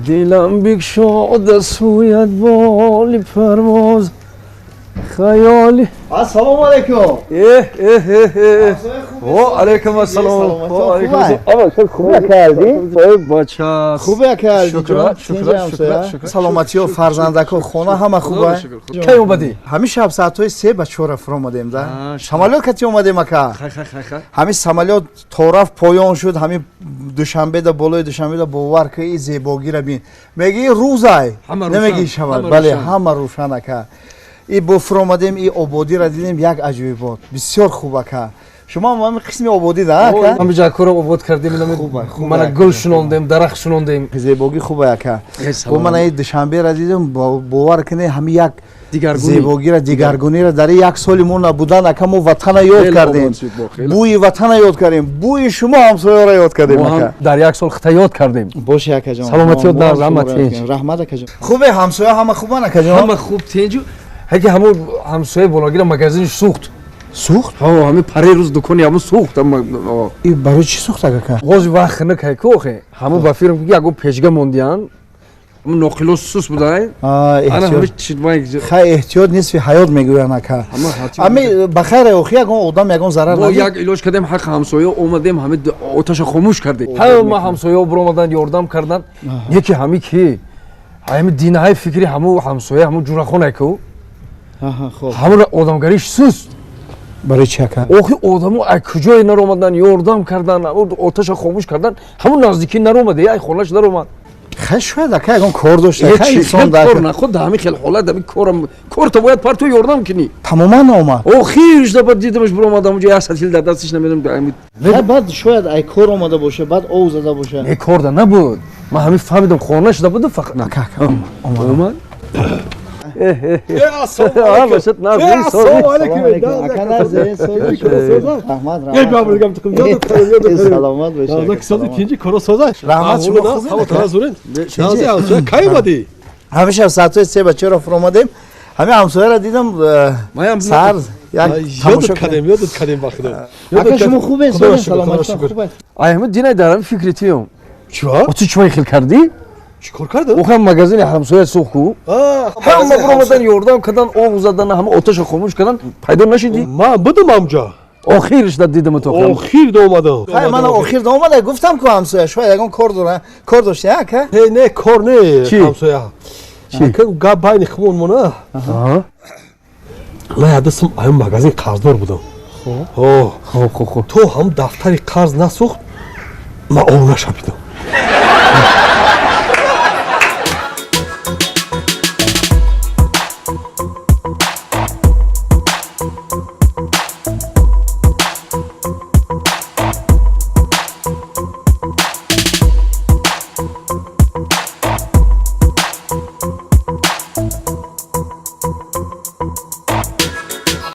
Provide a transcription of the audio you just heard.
دلم بگشاد سویت بالی پرواز خیالی السلام علیکم. علیکم السلام. خوبه کردی؟ بچه خوبه کردی. شکر. سلامتی و فرزندک خونه همه خوبه. کی اومدی؟ همین شب ساعت 3 به 4 فرامدیم ده. شمالیات کتی اومدیم اکا. همین شمالیات طرف پایان شد. همین دوشنبه ده بالای دوشنبه ده باور که این زیبایی را بین. میگی روزای. نمیگی شمال. بله همه روشن اکا. ای با فرامدیم ای آبادی را دیدیم یک عجیب بود. بسیار خوبه که. شما هم قسمی آبادی ده که؟ من بجای کار آباد کردیم. من گل شنوندیم، درخت شنوندیم. زیبایی خوبه که. و من ای دوشنبه را دیدم باور کنی همین یک زیبایی را دیگرگونی را در یک سال ما نبودن که ما وطن یاد کردیم. بوی وطن یاد کردیم. بوی شما همسایه را یاد کردیم. ما در یک سال خطا یاد کردیم. باشه اکا جان. سلامتی و رحمت. رحمت اکا جان. خوبه همسایه همه خوبن اکا جان. همه خوب تینجو. هیچ همون همسایه بلاگیر مغازینش سوخت. سوخت؟ ها همین پری روز دکانی همون سوخت. این برای چی سوخت اکا؟ غوز وقت نکه که همون با فیلم که یکو پیشگاه موندیان. همون نقلو سوس بودای. انا همین چیز باید. خیلی احتیاط نیست حیات میگوین اکا. امی بخیر اوخی اگه آدم یکون ضرر نگیره. ما یک علاج کردیم حق همسایه اومدیم همین آتش خاموش کردیم. همه همسایه برآمدن یاردم کردن. یکی همین کی؟ همین دینهای فکری همون همسایه همون جور خونه کو. همون آدمگریش سوست. برای چی اکا؟ اوخی آدمو از کجای نرومدن یاردم کردن آتش خاموش کردن همون نزدیکی نرومده ای خونش نرومد. خیلی شاید اکا اگه کار داشته خیلی سان کار نخود همین خیلی حالت همین کار تو باید پر تو یاردم کنی تماما نامد اوخیش بعد دیدمش برآمدم اونجا یه سطل در دستش نمیدم بعد شاید ای کار اومده باشه بعد او زده باشه نه کار ده نبود من همین فهمیدم خونه شده بود فقط نه کاکا اومد السلام علیکم. اکا زین رحمت بابرگم تکم سلامت باشه داک سازی تینجی کارو سازش رحمت شما خوبه تازورن شازی اوسه کی بودی همیشه ساعت 3 به 4 فرامدیم همین همسایه را دیدم سر یادت کردیم وقت اکا شما خوبه سلامت خوبه ایام دینای دارم فکرتیم چیکار تو چی خیلی کردی چیکار کردی او هم مغازین همسایه سوخت کو همه برآمدن یاردم کردن آب زدن همه آتش خاموش کردن پیدا نشدی من بودم اونجا آخرش دیدم تو آخر اومدم خیلی من آخر اومده گفتم که همسایه شاید اگه کار داشته اکا نه کار نه همسایه چی که گاب باین خمون مونه من یادم اون مغازین قرضدار بودم خب تو هم دفتری قرض نسوخت من اون نشدم